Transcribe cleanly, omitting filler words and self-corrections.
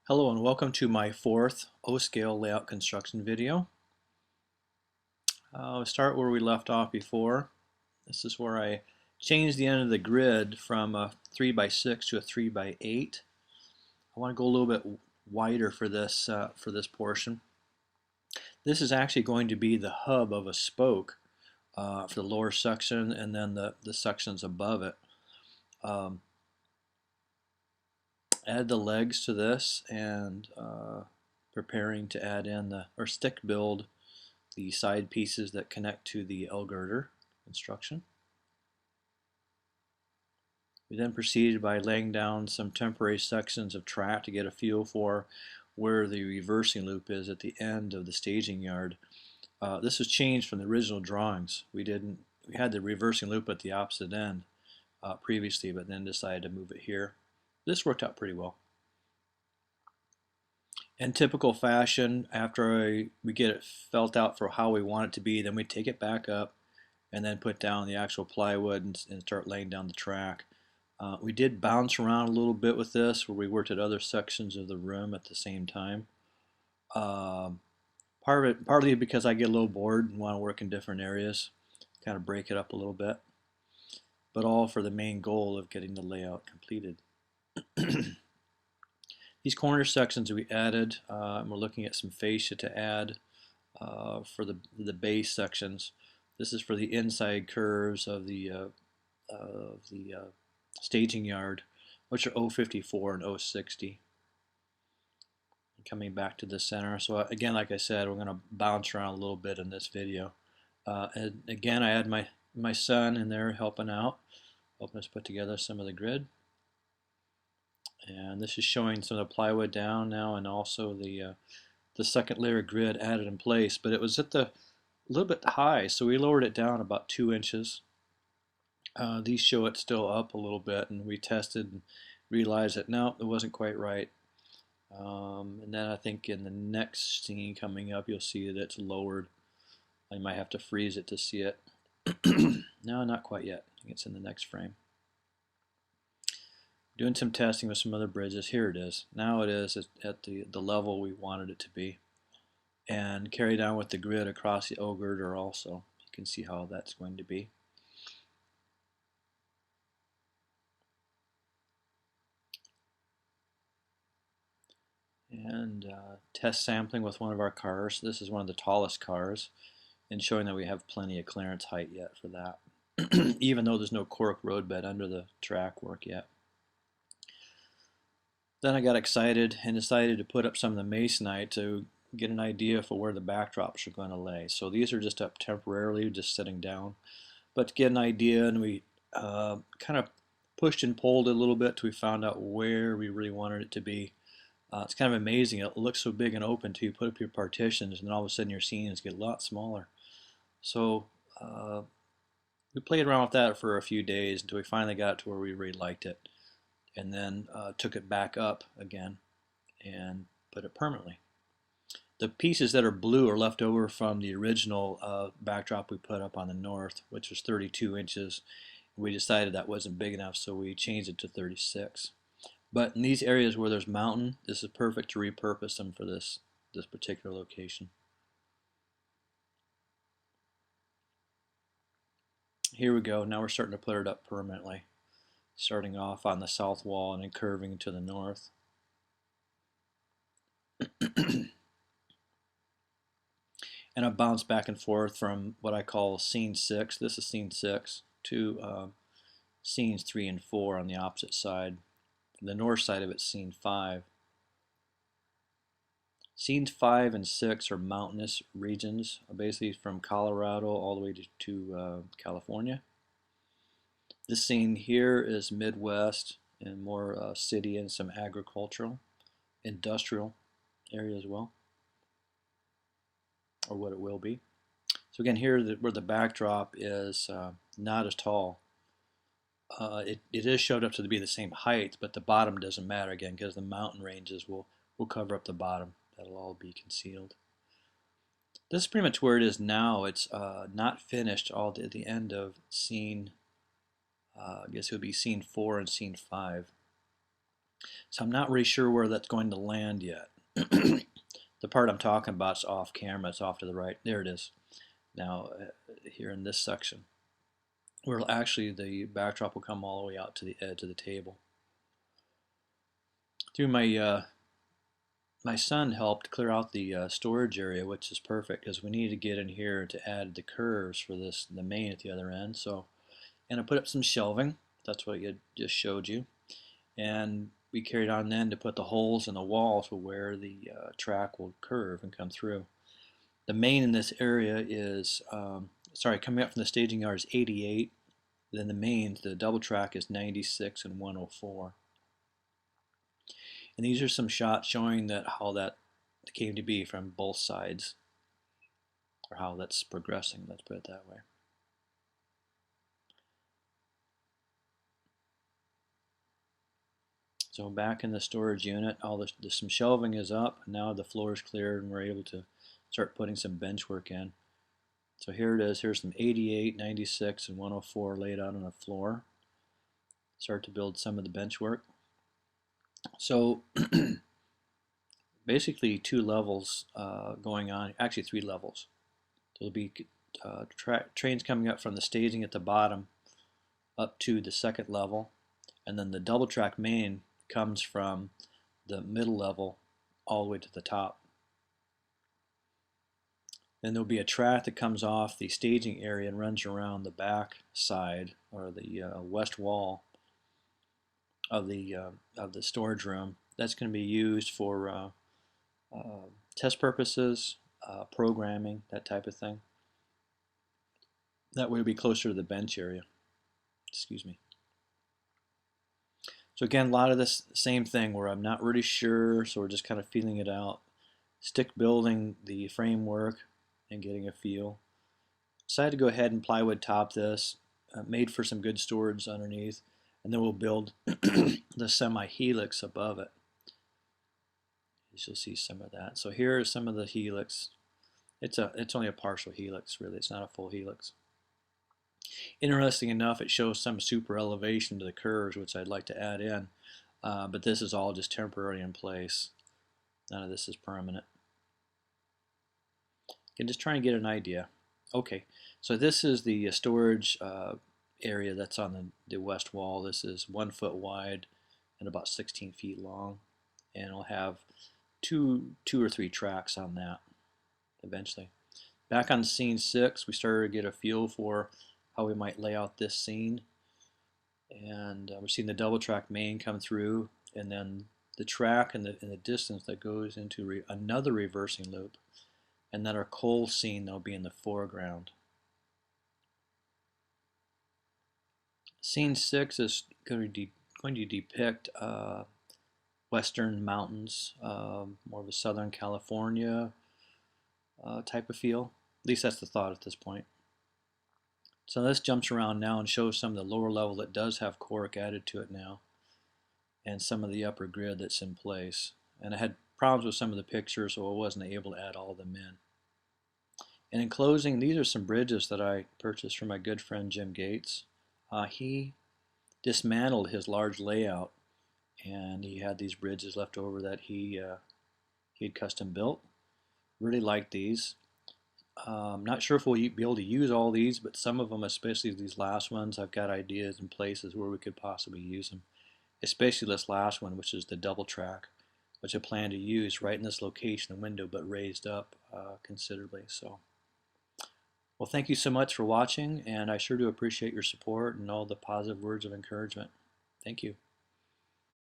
Hello and welcome to my fourth O-scale layout construction video. I'll start where we left off before. This is where I changed the end of the grid from a 3x6 to a 3x8. I want to go a little bit wider for this portion. This is actually going to be the hub of a spoke for the lower section and then the sections above it. Add the legs to this and preparing to add in or stick build the side pieces that connect to the L girder construction. We then proceeded by laying down some temporary sections of track to get a feel for where the reversing loop is at the end of the staging yard. This was changed from the original drawings. We had the reversing loop at the opposite end previously, but then decided to move it here. This worked out pretty well. In typical fashion, after we get it felt out for how we want it to be, then we take it back up and then put down the actual plywood and start laying down the track. We did bounce around a little bit with this, where we worked at other sections of the room at the same time. Partly because I get a little bored and want to work in different areas, kind of break it up a little bit, but all for the main goal of getting the layout completed. These corner sections we added, and we're looking at some fascia to add for the base sections. This is for the inside curves of the staging yard, which are 054 and 060. Coming back to the center. So again, like I said, we're going to bounce around a little bit in this video. And again, I had my son in there helping out, helping us put together some of the grid. And this is showing some of the plywood down now, and also the second layer grid added in place. But it was at a little bit high, so we lowered it down about 2 inches. These show it still up a little bit, and we tested and realized that no, it wasn't quite right. And then I think in the next scene coming up, you'll see that it's lowered. I might have to freeze it to see it. No, not quite yet. I think it's in the next frame. Doing some testing with some other bridges. Here it is. Now it is at the level we wanted it to be. And carry down with the grid across the O girder also. You can see how that's going to be. And test sampling with one of our cars. This is one of the tallest cars, and showing that we have plenty of clearance height yet for that, even though there's no cork roadbed under the track work yet. Then I got excited and decided to put up some of the masonite to get an idea for where the backdrops are going to lay. So these are just up temporarily, just sitting down, but to get an idea, and we kind of pushed and pulled it a little bit till we found out where we really wanted it to be. It's kind of amazing. It looks so big and open till you put up your partitions, and then all of a sudden your scenes get a lot smaller. So we played around with that for a few days until we finally got to where we really liked it, and then took it back up again and put it permanently. The pieces that are blue are left over from the original backdrop we put up on the north, which was 32 inches. We decided that wasn't big enough, so we changed it to 36. But in these areas where there's mountain, this is perfect to repurpose them for this particular location. Here we go. Now we're starting to put it up permanently, starting off on the south wall and then curving to the north. And I bounce back and forth from what I call scene 6, this is scene 6, to scenes 3 and 4 on the opposite side. The north side of it's scene 5. Scenes 5 and 6 are mountainous regions, basically from Colorado all the way to California. This scene here is Midwest and more city and some agricultural, industrial area as well, or what it will be. So again, here where the backdrop is not as tall. It is showed up to be the same height, but the bottom doesn't matter again because the mountain ranges will cover up the bottom. That'll all be concealed. This is pretty much where it is now. It's not finished all at the end of scene, I guess it would be scene 4 and scene 5. So I'm not really sure where that's going to land yet. The part I'm talking about is off camera. It's off to the right. There it is. Now, here in this section, where actually the backdrop will come all the way out to the edge of the table. Through my son helped clear out the storage area, which is perfect because we need to get in here to add the curves for the main at the other end. So, and I put up some shelving. That's what I just showed you. And we carried on then to put the holes in the wall to where the track will curve and come through. The main in this area is, coming up from the staging yard is 88. Then the main, the double track, is 96 and 104. And these are some shots showing how that came to be from both sides, or how that's progressing, let's put it that way. So back in the storage unit, some shelving is up, and now the floor is cleared and we're able to start putting some bench work in. So here it is, here's some 88, 96, and 104 laid out on the floor. Start to build some of the bench work. So basically 2 levels going on, actually 3 levels. There'll be trains coming up from the staging at the bottom up to the 2nd level, and then the double track main comes from the middle level all the way to the top. Then there'll be a track that comes off the staging area and runs around the back side, or the west wall of the storage room. That's going to be used for test purposes, programming, that type of thing. That way it'll be closer to the bench area. Excuse me. So again, a lot of this same thing where I'm not really sure, so we're just kind of feeling it out. Stick building the framework and getting a feel. Decided to go ahead and plywood top this, made for some good storage underneath, and then we'll build the semi-helix above it. As you'll see some of that. So here is some of the helix. It's only a partial helix, really. It's not a full helix. Interesting enough, it shows some super elevation to the curves, which I'd like to add in, but this is all just temporary in place. None of this is permanent. Again, just trying to get an idea. Okay, so this is the storage area that's on the west wall. This is 1 foot wide and about 16 feet long, and it'll have two or three tracks on that eventually. Back on scene 6, we started to get a feel for how we might lay out this scene, and we're seeing the double track main come through, and then the track in the distance that goes into another reversing loop, and then our coal scene that'll be in the foreground. Scene 6 is going to depict western mountains, more of a Southern California type of feel. At least that's the thought at this point. So this jumps around now and shows some of the lower level that does have cork added to it now, and some of the upper grid that's in place. And I had problems with some of the pictures, so I wasn't able to add all of them in. And in closing, these are some bridges that I purchased from my good friend Jim Gates. He dismantled his large layout, and he had these bridges left over that he had custom built. Really like these. Not sure if we'll be able to use all these, but some of them, especially these last ones, I've got ideas and places where we could possibly use them. Especially this last one, which is the double track, which I plan to use right in this location, the window, but raised up considerably. So, well, thank you so much for watching, and I sure do appreciate your support and all the positive words of encouragement. Thank you.